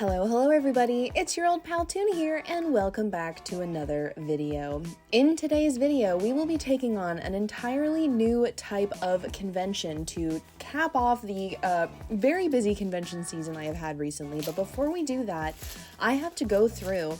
Hello everybody, it's your old pal Tuna here, and welcome back to another video. In today's video, we will be taking on an entirely new type of convention to cap off the very busy convention season I have had recently, but before we do that, I have to go through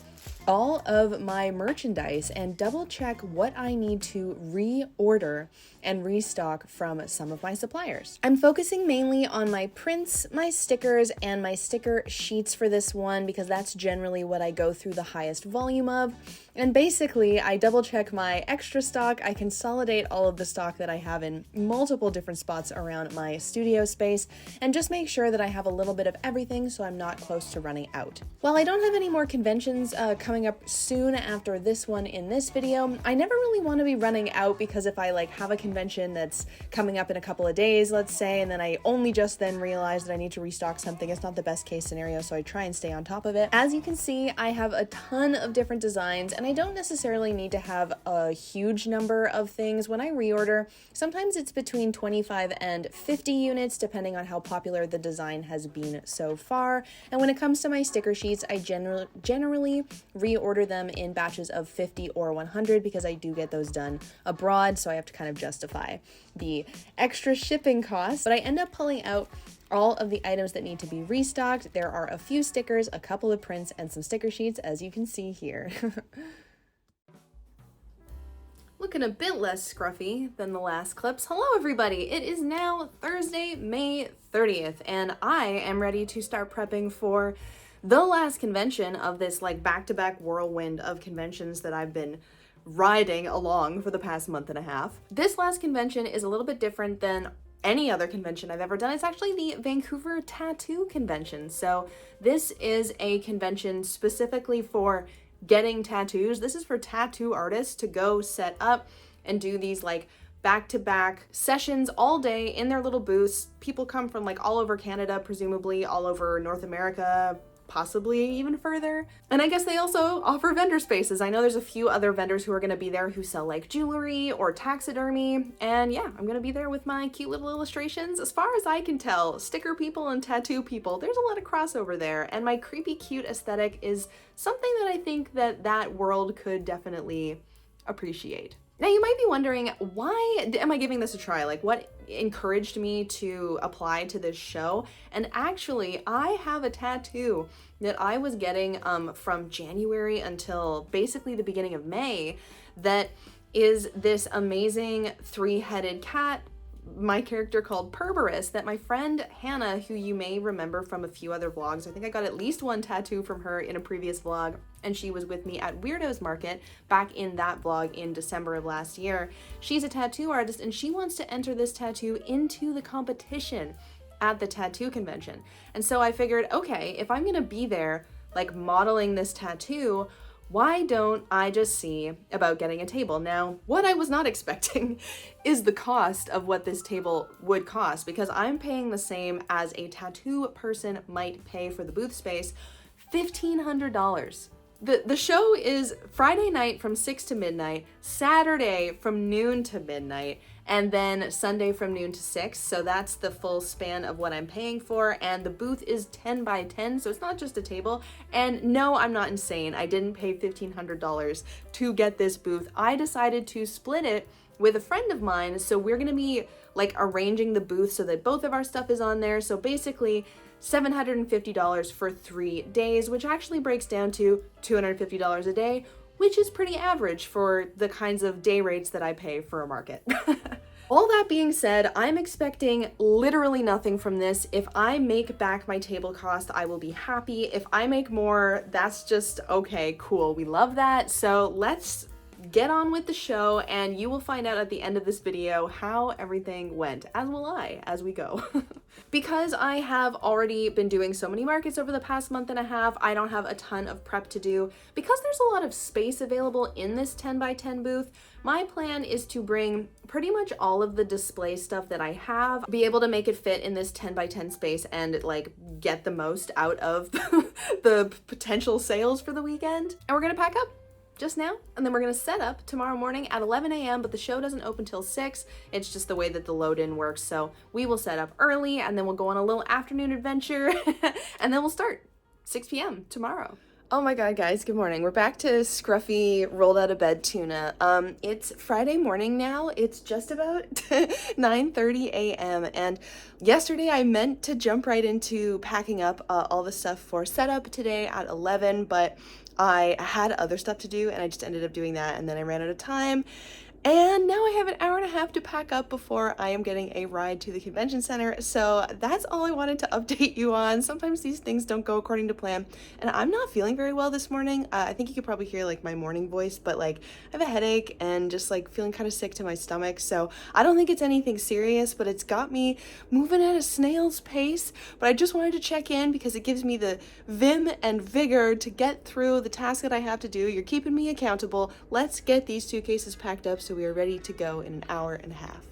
all of my merchandise and double check what I need to reorder and restock from some of my suppliers. I'm focusing mainly on my prints, my stickers, and my sticker sheets for this one because that's generally what I go through the highest volume of. And basically, I double check my extra stock, I consolidate all of the stock that I have in multiple different spots around my studio space, and just make sure that I have a little bit of everything so I'm not close to running out. While I don't have any more conventions coming up soon after this one in this video, I never really want to be running out because if I have a convention that's coming up in a couple of days, let's say, and then I only just then realize that I need to restock something, it's not the best case scenario, so I try and stay on top of it. As you can see, I have a ton of different designs, and I don't necessarily need to have a huge number of things. When I reorder, sometimes it's between 25 and 50 units, depending on how popular the design has been so far. And when it comes to my sticker sheets, I generally reorder them in batches of 50 or 100 because I do get those done abroad, so I have to kind of justify the extra shipping costs. But I end up pulling out all of the items that need to be restocked. There are a few stickers, a couple of prints, and some sticker sheets, as you can see here. Looking a bit less scruffy than the last clips. Hello everybody, it is now Thursday, May 30th, and I am ready to start prepping for the last convention of this back-to-back whirlwind of conventions that I've been riding along for the past month and a half. This last convention is a little bit different than any other convention I've ever done. It's actually the Vancouver Tattoo Convention. So this is a convention specifically for getting tattoos. This is for tattoo artists to go set up and do these back-to-back sessions all day in their little booths. People come from all over Canada, presumably all over North America, possibly even further. And I guess they also offer vendor spaces. I know there's a few other vendors who are going to be there who sell jewelry or taxidermy. And yeah, I'm going to be there with my cute little illustrations. As far as I can tell, sticker people and tattoo people, there's a lot of crossover there. And my creepy cute aesthetic is something that I think that world could definitely appreciate. Now you might be wondering, why am I giving this a try? What encouraged me to apply to this show? And actually, I have a tattoo that I was getting from January until basically the beginning of May that is this amazing three-headed cat, my character called Perberus, that my friend Hannah, who you may remember from a few other vlogs, I think I got at least one tattoo from her in a previous vlog, and she was with me at Weirdos Market back in that vlog in December of last year. She's a tattoo artist and she wants to enter this tattoo into the competition at the tattoo convention. And so I figured, okay, if I'm gonna be there modeling this tattoo, why don't I just see about getting a table? Now, what I was not expecting is the cost of what this table would cost, because I'm paying the same as a tattoo person might pay for the booth space, $1,500. The show is Friday night from 6 to midnight, Saturday from noon to midnight, and then Sunday from noon to 6. So that's the full span of what I'm paying for. And the booth is 10 by 10, so it's not just a table. And no, I'm not insane. I didn't pay $1,500 to get this booth. I decided to split it with a friend of mine. So we're gonna be arranging the booth so that both of our stuff is on there. So basically, $750 for 3 days, which actually breaks down to $250 a day, which is pretty average for the kinds of day rates that I pay for a market. All that being said, I'm expecting literally nothing from this. If I make back my table cost, I will be happy. If I make more, that's just okay, cool. We love that. So let's get on with the show, and you will find out at the end of this video how everything went, as will I, as we go. Because I have already been doing so many markets over the past month and a half, I don't have a ton of prep to do. Because there's a lot of space available in this 10 by 10 booth, my plan is to bring pretty much all of the display stuff that I have, be able to make it fit in this 10 by 10 space and get the most out of the potential sales for the weekend. And we're gonna pack up just now, and then we're gonna set up tomorrow morning at 11 a.m. but the show doesn't open till 6. It's just the way that the load-in works, so we will set up early and then we'll go on a little afternoon adventure and then we'll start. 6 p.m. tomorrow. Oh my god, guys, good morning. We're back to scruffy, rolled out of bed tuna. It's Friday morning now. It's just about 9:30 a.m. And yesterday I meant to jump right into packing up all the stuff for setup today at 11, but I had other stuff to do and I just ended up doing that, and then I ran out of time. And now I have an hour and a half to pack up before I am getting a ride to the convention center. So that's all I wanted to update you on. Sometimes these things don't go according to plan. And I'm not feeling very well this morning. I think you could probably hear like my morning voice, but like I have a headache and just like feeling kind of sick to my stomach. So I don't think it's anything serious, but it's got me moving at a snail's pace. But I just wanted to check in because it gives me the vim and vigor to get through the task that I have to do. You're keeping me accountable. Let's get these suitcases packed up so we are ready to go in an hour and a half.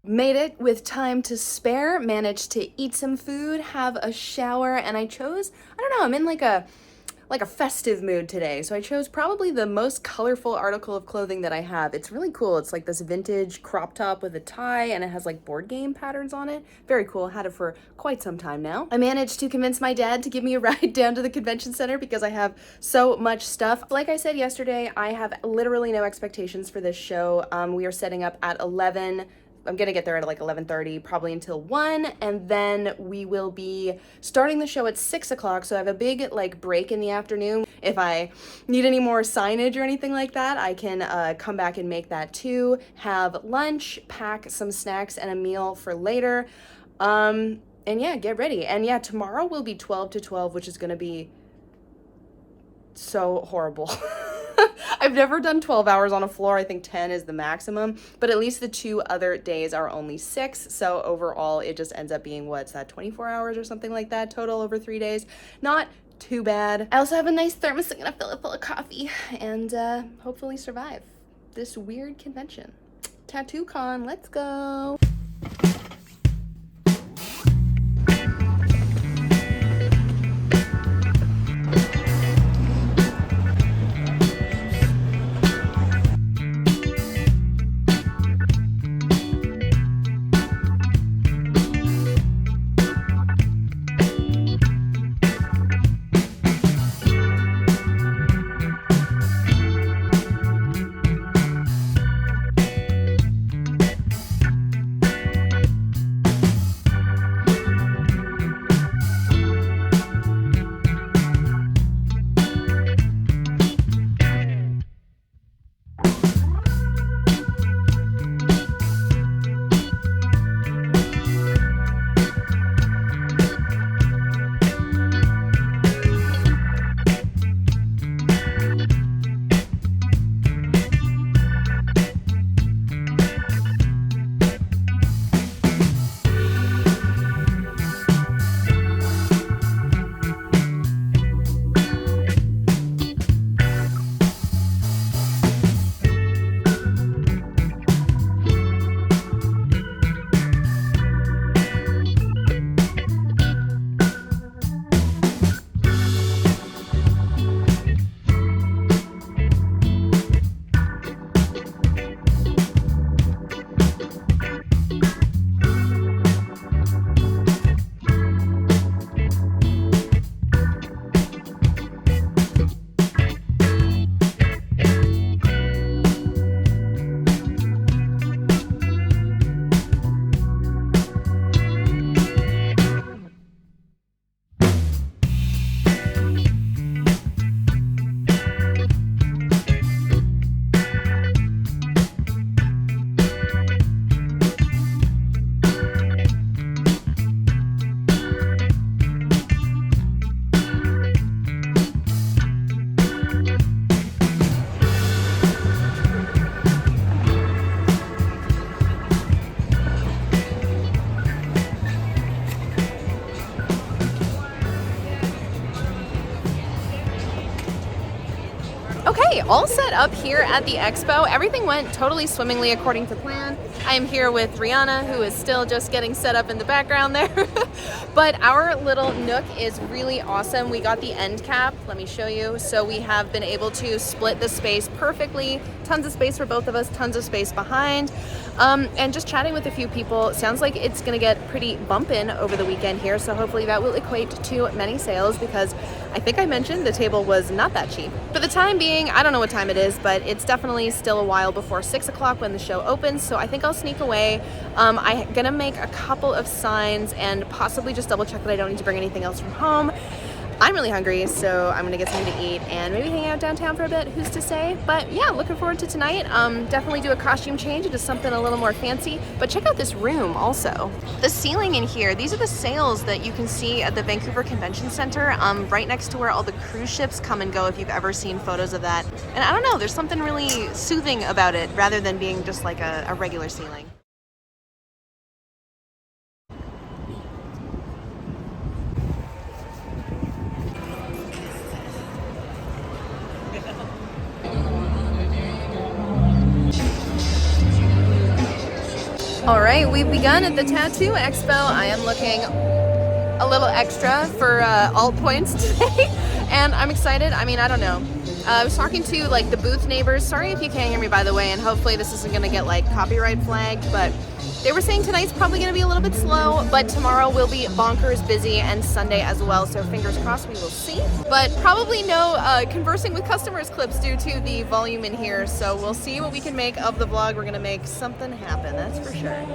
Made it with time to spare, managed to eat some food, have a shower, and I chose, I don't know, I'm in like a festive mood today. So I chose probably the most colorful article of clothing that I have. It's really cool. It's like this vintage crop top with a tie and it has like board game patterns on it. Very cool. Had it for quite some time now. I managed to convince my dad to give me a ride down to the convention center because I have so much stuff. Like I said yesterday, I have literally no expectations for this show. We are setting up at 11. I'm gonna get there at like 11:30, probably until 1, and then we will be starting the show at 6 o'clock, so I have a big like break in the afternoon. If I need any more signage or anything like that, I can come back and make that too, have lunch, pack some snacks and a meal for later, and yeah, get ready. And yeah, tomorrow will be 12 to 12, which is gonna be so horrible. I've never done 12 hours on a floor. I think 10 is the maximum, but at least the 2 other days are only 6. So overall, it just ends up being, what's that, 24 hours or something like that total over 3 days. Not too bad. I also have a nice thermos. I'm gonna fill it full of coffee and hopefully survive this weird convention. Tattoo con, let's go. Okay, all set up here at the expo. Everything went totally swimmingly according to plan. I am here with Rihanna, who is still just getting set up in the background there. But our little nook is really awesome. We got the end cap, let me show you. So we have been able to split the space perfectly. Tons of space for both of us, tons of space behind. And just chatting with a few people, sounds like it's gonna get pretty bumpin' over the weekend here. So hopefully that will equate to many sales, because I think I mentioned the table was not that cheap. For the time being, I don't know what time it is, but it's definitely still a while before 6 o'clock when the show opens, so I think I'll sneak away. I'm gonna make a couple of signs and possibly just double check that I don't need to bring anything else from home. I'm really hungry, so I'm gonna get something to eat and maybe hang out downtown for a bit, who's to say? But yeah, looking forward to tonight. Definitely do a costume change into something a little more fancy, but check out this room also. The ceiling in here, these are the sails that you can see at the Vancouver Convention Center, right next to where all the cruise ships come and go, if you've ever seen photos of that. And I don't know, there's something really soothing about it rather than being just like a regular ceiling. All right, we've begun at the Tattoo Expo. I am looking a little extra for alt points today, and I'm excited. I mean, I don't know. I was talking to like the booth neighbors. Sorry if you can't hear me, by the way, and hopefully this isn't gonna get like copyright flagged, but they were saying tonight's probably gonna be a little bit slow, but tomorrow will be bonkers busy, and Sunday as well, so fingers crossed, we will see. But probably no conversing with customers clips due to the volume in here, so we'll see what we can make of the vlog. We're gonna make something happen, that's for sure.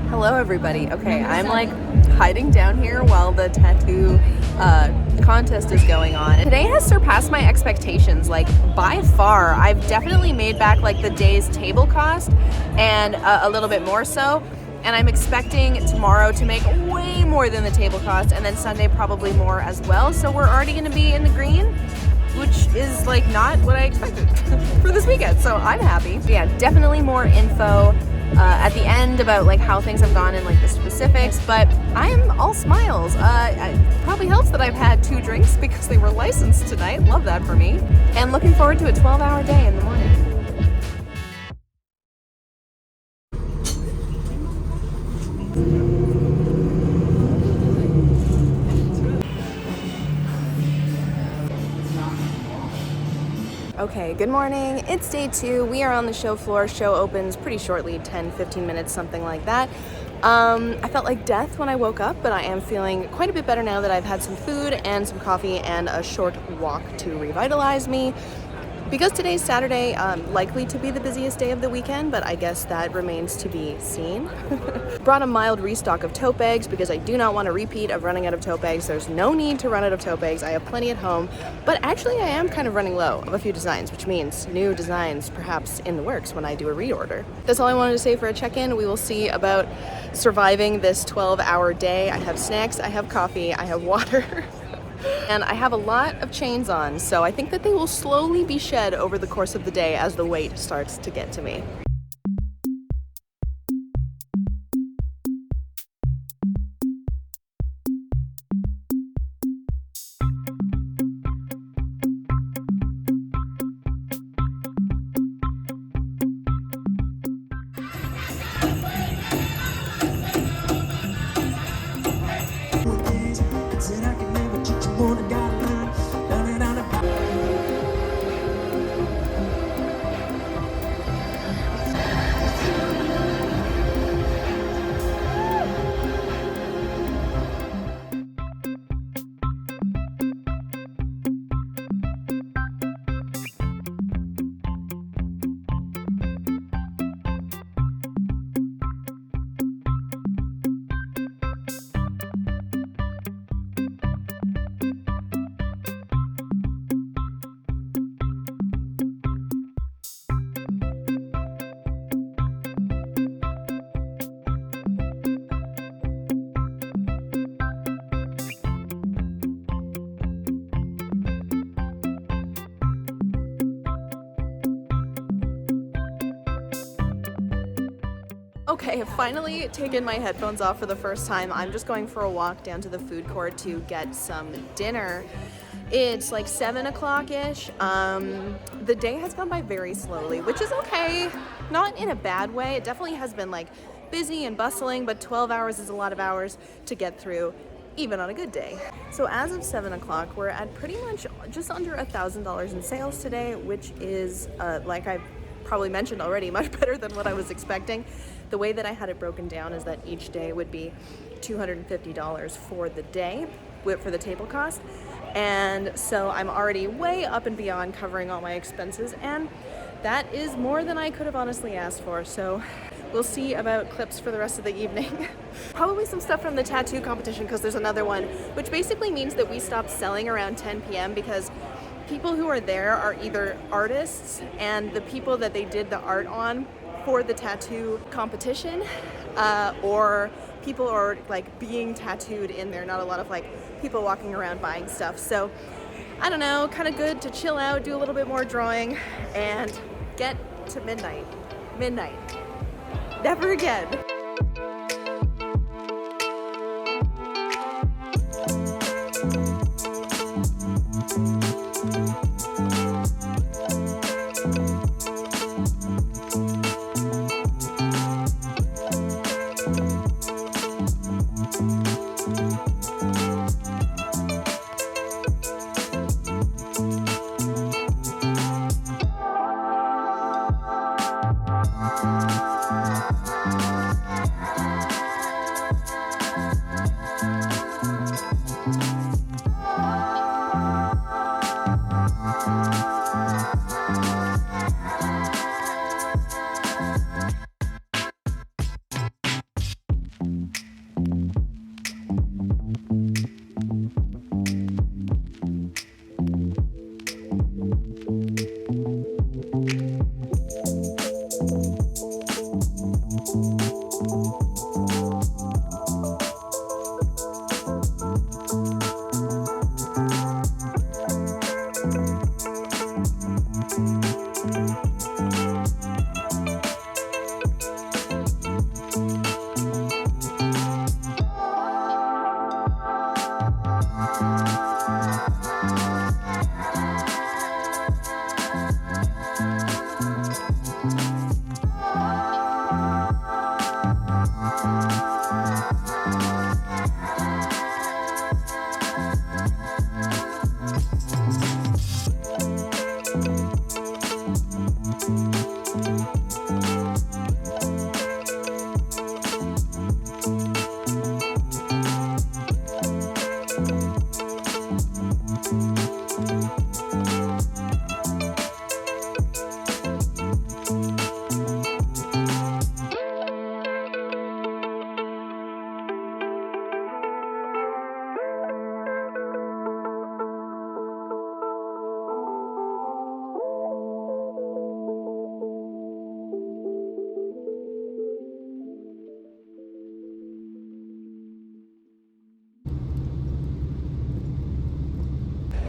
Hello everybody. Okay, I'm like hiding down here while the tattoo contest is going on. Today has surpassed my expectations, like by far. I've definitely made back like the day's table cost and a little bit more so. And I'm expecting tomorrow to make way more than the table cost, and then Sunday probably more as well. So we're already gonna be in the green, which is like not what I expected for this weekend. So I'm happy. But yeah, definitely more info at the end about like how things have gone and like the specifics, but I'm all smiles. It probably helps that I've had 2 drinks because they were licensed tonight. Love that for me. And looking forward to a 12-hour day in the morning. Okay, good morning. It's day 2. We are on the show floor. Show opens pretty shortly, 10-15 minutes, something like that. I felt like death when I woke up, but I am feeling quite a bit better now that I've had some food and some coffee and a short walk to revitalize me. Because today's Saturday, likely to be the busiest day of the weekend, but I guess that remains to be seen. Brought a mild restock of tote bags because I do not want a repeat of running out of tote bags. There's no need to run out of tote bags. I have plenty at home, but actually I am kind of running low of a few designs, which means new designs perhaps in the works when I do a reorder. That's all I wanted to say for a check-in. We will see about surviving this 12-hour day. I have snacks, I have coffee, I have water. And I have a lot of chains on, so I think that they will slowly be shed over the course of the day as the weight starts to get to me. Okay, I've finally taken my headphones off for the first time. I'm just going for a walk down to the food court to get some dinner. It's like 7 o'clock-ish. The day has gone by very slowly, which is okay. Not in a bad way. It definitely has been like busy and bustling, but 12 hours is a lot of hours to get through, even on a good day. So as of 7 o'clock, we're at pretty much just under $1,000 in sales today, which is, like I've probably mentioned already, much better than what I was expecting. The way that I had it broken down is that each day would be $250 for the day, for the table cost. And so I'm already way up and beyond covering all my expenses, and that is more than I could have honestly asked for. So we'll see about clips for the rest of the evening. Probably some stuff from the tattoo competition, because there's another one, which basically means that we stopped selling around 10 p.m. because people who are there are either artists and the people that they did the art on for the tattoo competition, or people are like being tattooed in there. Not a lot of like people walking around buying stuff. So I don't know, kind of good to chill out, do a little bit more drawing, and get to midnight. Never again.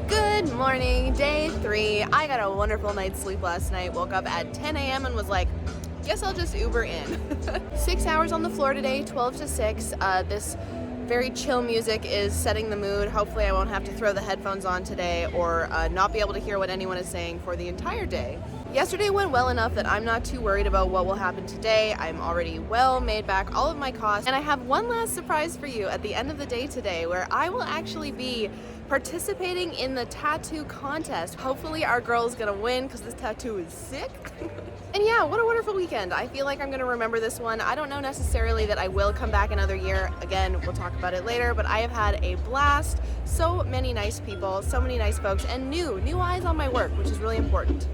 Good morning, day 3. I got a wonderful night's sleep last night. Woke up at 10 a.m. and was like, guess I'll just Uber in. 6 hours on the floor today, 12 to 6. This very chill music is setting the mood. Hopefully I won't have to throw the headphones on today or not be able to hear what anyone is saying for the entire day. Yesterday went well enough that I'm not too worried about what will happen today. I'm already well made back all of my costs, and I have one last surprise for you at the end of the day today, where I will actually be participating in the tattoo contest. Hopefully our girl is gonna win because this tattoo is sick. And yeah, what a wonderful weekend. I feel like I'm gonna remember this one. I don't know necessarily that I will come back another year. Again, we'll talk about it later, but I have had a blast. So many nice people, so many nice folks, and new eyes on my work, which is really important.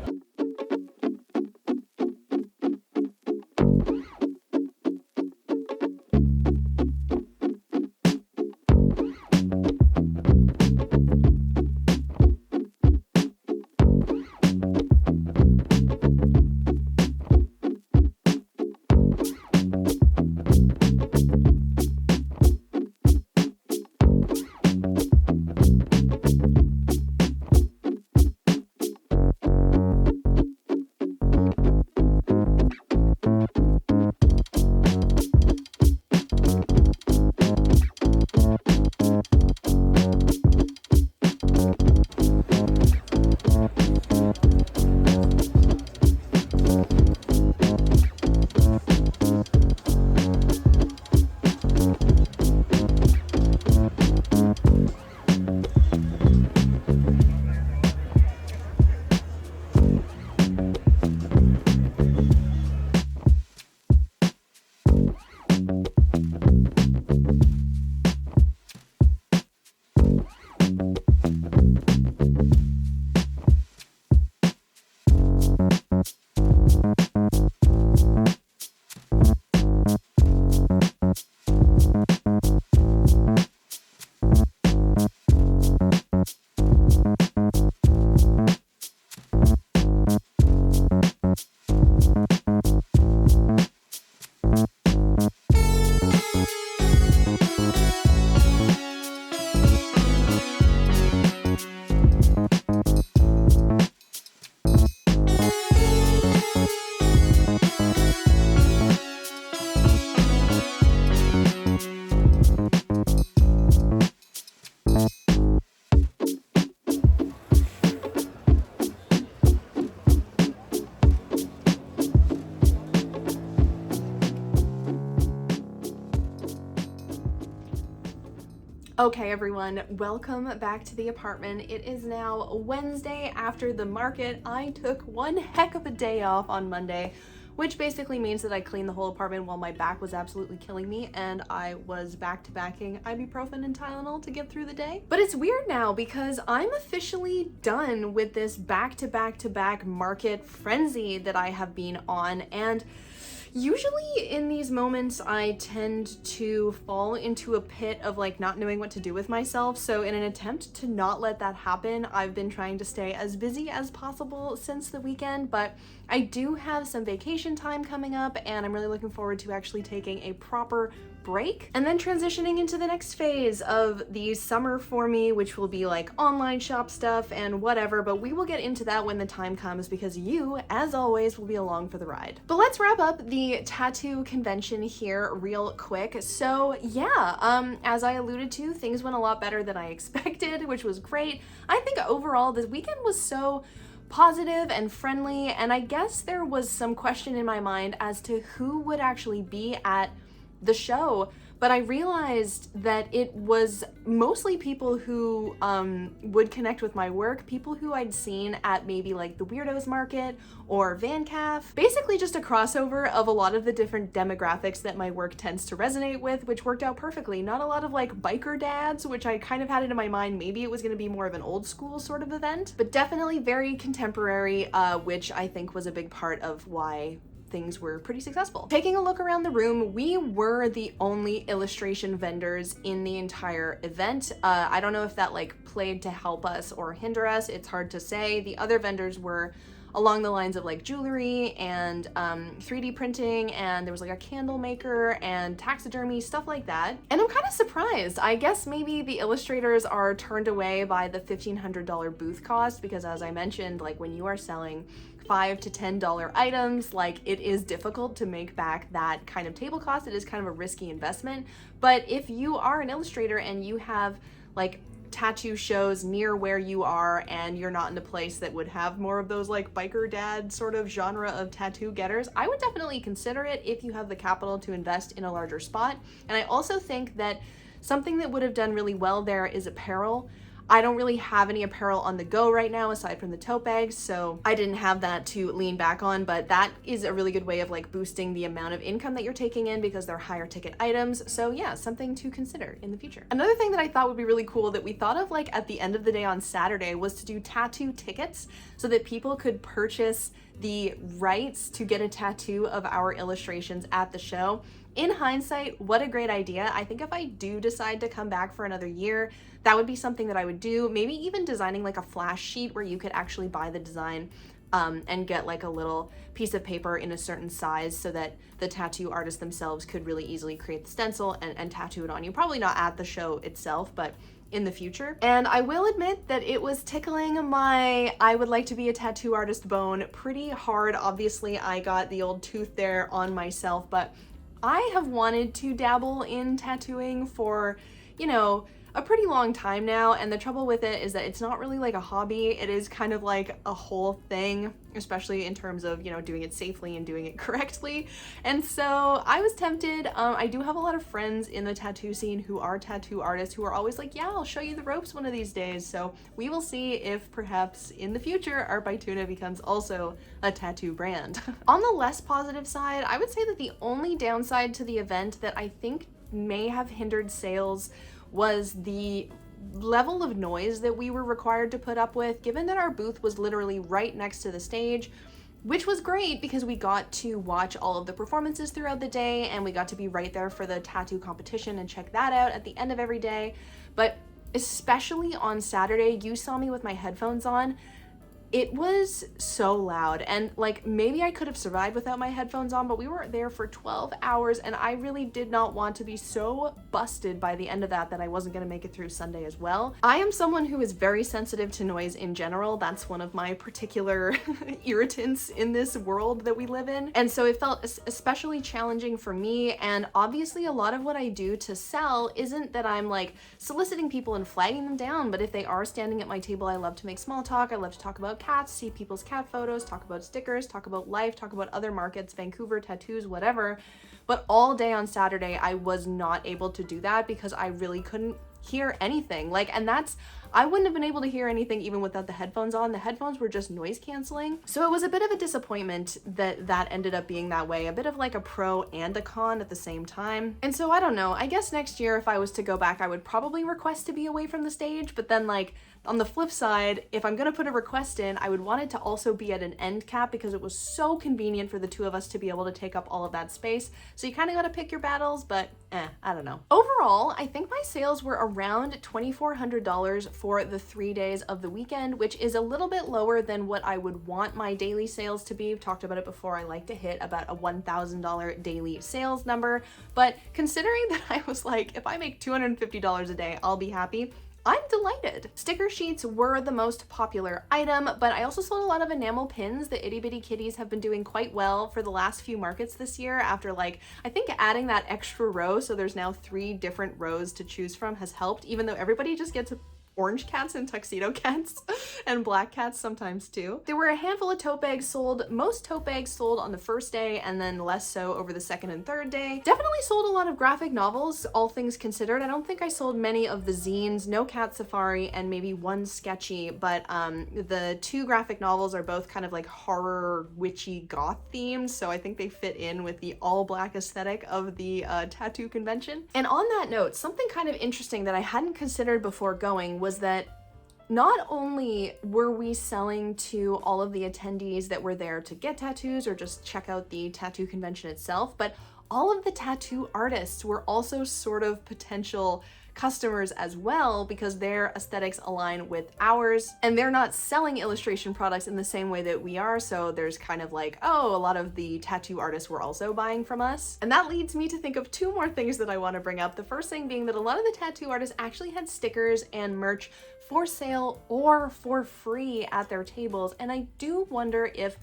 Okay, everyone, welcome back to the apartment. It is now Wednesday after the market. I took one heck of a day off on Monday, which basically means that I cleaned the whole apartment while my back was absolutely killing me, and I was back-to-backing ibuprofen and Tylenol to get through the day. But it's weird now because I'm officially done with this back-to-back-to-back market frenzy that I have been on, and usually in these moments, I tend to fall into a pit of like not knowing what to do with myself. So in an attempt to not let that happen, I've been trying to stay as busy as possible since the weekend, but I do have some vacation time coming up and I'm really looking forward to actually taking a proper break and then transitioning into the next phase of the summer for me, which will be like online shop stuff and whatever, but we will get into that when the time comes because you, as always, will be along for the ride. But let's wrap up the tattoo convention here real quick. So yeah, as I alluded to, things went a lot better than I expected, which was great. I think overall this weekend was so positive and friendly, and I guess there was some question in my mind as to who would actually be at the show, but I realized that it was mostly people who would connect with my work, people who I'd seen at maybe like the Weirdos Market or Van Calf, basically just a crossover of a lot of the different demographics that my work tends to resonate with, which worked out perfectly. Not a lot of like biker dads, which I kind of had it in my mind, maybe it was going to be more of an old school sort of event, but definitely very contemporary, which I think was a big part of why things were pretty successful. Taking a look around the room, we were the only illustration vendors in the entire event. I don't know if that like played to help us or hinder us. It's hard to say. The other vendors were along the lines of like jewelry and 3D printing, and there was like a candle maker and taxidermy, stuff like that. And I'm kind of surprised. I guess maybe the illustrators are turned away by the $1,500 booth cost because, as I mentioned, like when you are selling $5 to $10 items, like it is difficult to make back that kind of table cost. It is kind of a risky investment. But if you are an illustrator and you have like tattoo shows near where you are and you're not in a place that would have more of those like biker dad sort of genre of tattoo getters, I would definitely consider it if you have the capital to invest in a larger spot. And I also think that something that would have done really well there is apparel. I don't really have any apparel on the go right now aside from the tote bags, so I didn't have that to lean back on, but that is a really good way of like boosting the amount of income that you're taking in because they're higher ticket items. So yeah, something to consider in the future. Another thing that I thought would be really cool that we thought of like at the end of the day on Saturday was to do tattoo tickets so that people could purchase the rights to get a tattoo of our illustrations at the show. In hindsight, what a great idea. I think if I do decide to come back for another year, that would be something that I would do. Maybe even designing like a flash sheet where you could actually buy the design and get like a little piece of paper in a certain size so that the tattoo artists themselves could really easily create the stencil and tattoo it on you. Probably not at the show itself, but in the future. And I will admit that it was tickling my I would like to be a tattoo artist bone pretty hard. Obviously, I got the old tooth there on myself, but I have wanted to dabble in tattooing for, you know, a pretty long time now, and the trouble with it is that it's not really like a hobby. It is kind of like a whole thing, especially in terms of, you know, doing it safely and doing it correctly. And so I was tempted. I do have a lot of friends in the tattoo scene who are tattoo artists who are always like, yeah, I'll show you the ropes one of these days. So we will see if perhaps in the future Art by Tuna becomes also a tattoo brand. On the less positive side, I would say that the only downside to the event that I think may have hindered sales was the level of noise that we were required to put up with, given that our booth was literally right next to the stage, which was great because we got to watch all of the performances throughout the day and we got to be right there for the tattoo competition and check that out at the end of every day. But especially on Saturday, you saw me with my headphones on. It was so loud, and like maybe I could have survived without my headphones on, but we were there for 12 hours and I really did not want to be so busted by the end of that I wasn't going to make it through Sunday as well. I am someone who is very sensitive to noise in general. That's one of my particular irritants in this world that we live in. And so it felt especially challenging for me, and obviously a lot of what I do to sell isn't that I'm like soliciting people and flagging them down, but if they are standing at my table, I love to make small talk. I love to talk about cats, see people's cat photos, talk about stickers, talk about life, talk about other markets, Vancouver, tattoos, whatever. But all day on Saturday, I was not able to do that because I really couldn't hear anything. Like, and I wouldn't have been able to hear anything even without the headphones on. The headphones were just noise canceling. So it was a bit of a disappointment that ended up being that way, a bit of like a pro and a con at the same time. And so I don't know, I guess next year if I was to go back, I would probably request to be away from the stage, but then like on the flip side, if I'm gonna put a request in, I would want it to also be at an end cap because it was so convenient for the two of us to be able to take up all of that space. So you kind of gotta pick your battles, but I don't know. Overall, I think my sales were around $2,400 for the 3 days of the weekend, which is a little bit lower than what I would want my daily sales to be. I've talked about it before. I like to hit about a $1,000 daily sales number, but considering that I was like, if I make $250 a day, I'll be happy, I'm delighted. Sticker sheets were the most popular item, but I also sold a lot of enamel pins. The Itty Bitty Kitties have been doing quite well for the last few markets this year after like, I think adding that extra row, so there's now 3 different rows to choose from, has helped, even though everybody just gets orange cats and tuxedo cats and black cats sometimes too. There were a handful of tote bags sold. Most tote bags sold on the first day and then less so over the second and third day. Definitely sold a lot of graphic novels, all things considered. I don't think I sold many of the zines, no Cat Safari and maybe one sketchy, but the 2 graphic novels are both kind of like horror, witchy, goth themed, so I think they fit in with the all black aesthetic of the tattoo convention. And on that note, something kind of interesting that I hadn't considered before going was that not only were we selling to all of the attendees that were there to get tattoos or just check out the tattoo convention itself, but all of the tattoo artists were also sort of potential customers as well because their aesthetics align with ours and they're not selling illustration products in the same way that we are. So there's kind of like, oh, a lot of the tattoo artists were also buying from us. And that leads me to think of 2 more things that I want to bring up. The first thing being that a lot of the tattoo artists actually had stickers and merch for sale or for free at their tables. And I do wonder if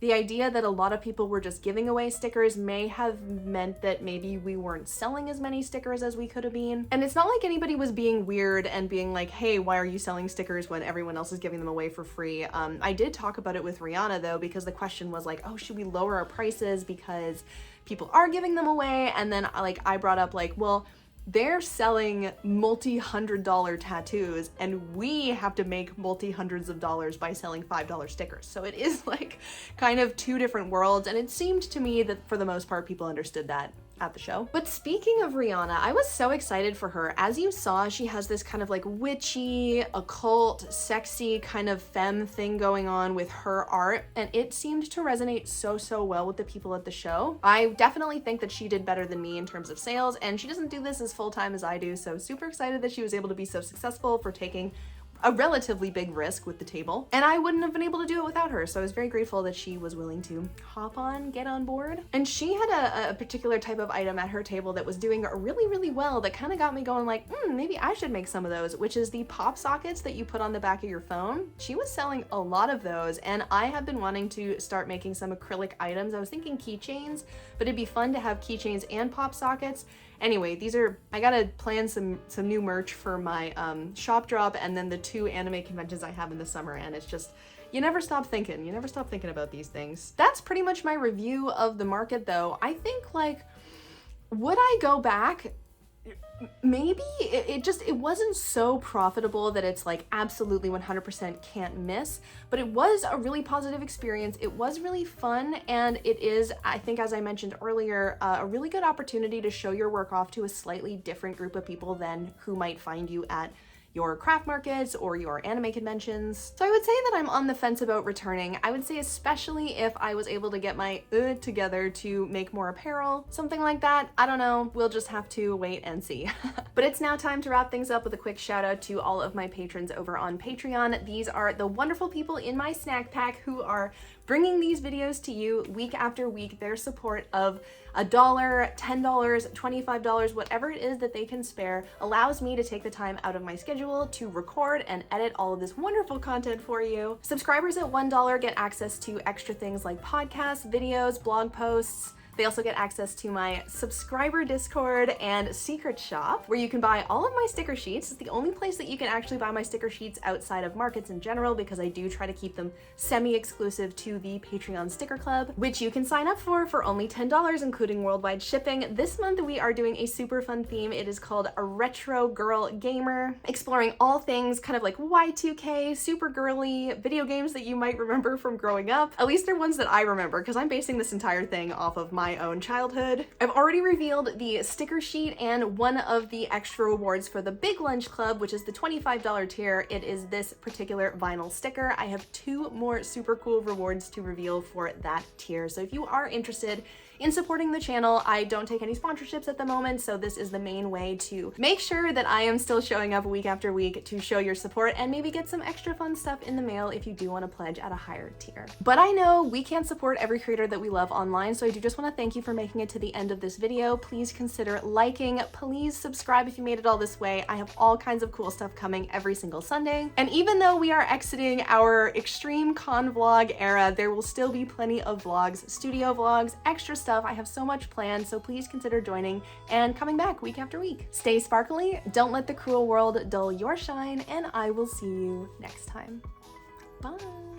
the idea that a lot of people were just giving away stickers may have meant that maybe we weren't selling as many stickers as we could have been. And it's not like anybody was being weird and being like, hey, why are you selling stickers when everyone else is giving them away for free? I did talk about it with Rihanna though, because the question was like, oh, should we lower our prices because people are giving them away? And then I brought up like, well, they're selling multi-$100 tattoos and we have to make multi-hundreds of dollars by selling $5 stickers. So it is like kind of 2 different worlds. And it seemed to me that for the most part, people understood that at the show. But speaking of Rihanna, I was so excited for her. As you saw, she has this kind of like witchy, occult, sexy kind of femme thing going on with her art, and it seemed to resonate so well with the people at the show. I definitely think that she did better than me in terms of sales, and she doesn't do this as full-time as I do, so super excited that she was able to be so successful for taking a relatively big risk with the table, and I wouldn't have been able to do it without her. So I was very grateful that she was willing to hop on, get on board. And she had a particular type of item at her table that was doing really well that kind of got me going like, maybe I should make some of those, which is the pop sockets that you put on the back of your phone. She was selling a lot of those, and I have been wanting to start making some acrylic items. I was thinking keychains, but it'd be fun to have keychains and pop sockets. Anyway, I gotta plan some new merch for my shop drop and then the 2 anime conventions I have in the summer, and it's just, you never stop thinking. You never stop thinking about these things. That's pretty much my review of the market though. I think like, would I go back? Maybe. It wasn't so profitable that it's like absolutely 100% can't miss, but it was a really positive experience. It was really fun, and it is, I think as I mentioned earlier, a really good opportunity to show your work off to a slightly different group of people than who might find you at your craft markets or your anime conventions. So I would say that I'm on the fence about returning. I would say especially if I was able to get my together to make more apparel, something like that. I don't know, we'll just have to wait and see. But it's now time to wrap things up with a quick shout out to all of my patrons over on Patreon. These are the wonderful people in my snack pack who are bringing these videos to you week after week. Their support of $1, $10, $25, whatever it is that they can spare, allows me to take the time out of my schedule to record and edit all of this wonderful content for you. Subscribers at $1 get access to extra things like podcasts, videos, blog posts, They also get access to my subscriber Discord and secret shop, where you can buy all of my sticker sheets. It's the only place that you can actually buy my sticker sheets outside of markets in general, because I do try to keep them semi-exclusive to the Patreon sticker club, which you can sign up for only $10, including worldwide shipping. This month we are doing a super fun theme. It is called a Retro Girl Gamer, exploring all things kind of like Y2K, super girly video games that you might remember from growing up. At least they're ones that I remember, because I'm basing this entire thing off of my own childhood. I've already revealed the sticker sheet and one of the extra rewards for the Big Lunch Club, which is the $25 tier. It is this particular vinyl sticker. I have 2 more super cool rewards to reveal for that tier. So if you are interested in supporting the channel, I don't take any sponsorships at the moment, so this is the main way to make sure that I am still showing up week after week to show your support and maybe get some extra fun stuff in the mail if you do want to pledge at a higher tier. But I know we can't support every creator that we love online, so I do just want to thank you for making it to the end of this video. Please consider liking, please subscribe if you made it all this way. I have all kinds of cool stuff coming every single Sunday. And even though we are exiting our extreme con vlog era, there will still be plenty of vlogs, studio vlogs, extra stuff. I have so much planned, so please consider joining and coming back week after week. Stay sparkly, don't let the cruel world dull your shine, and I will see you next time. Bye!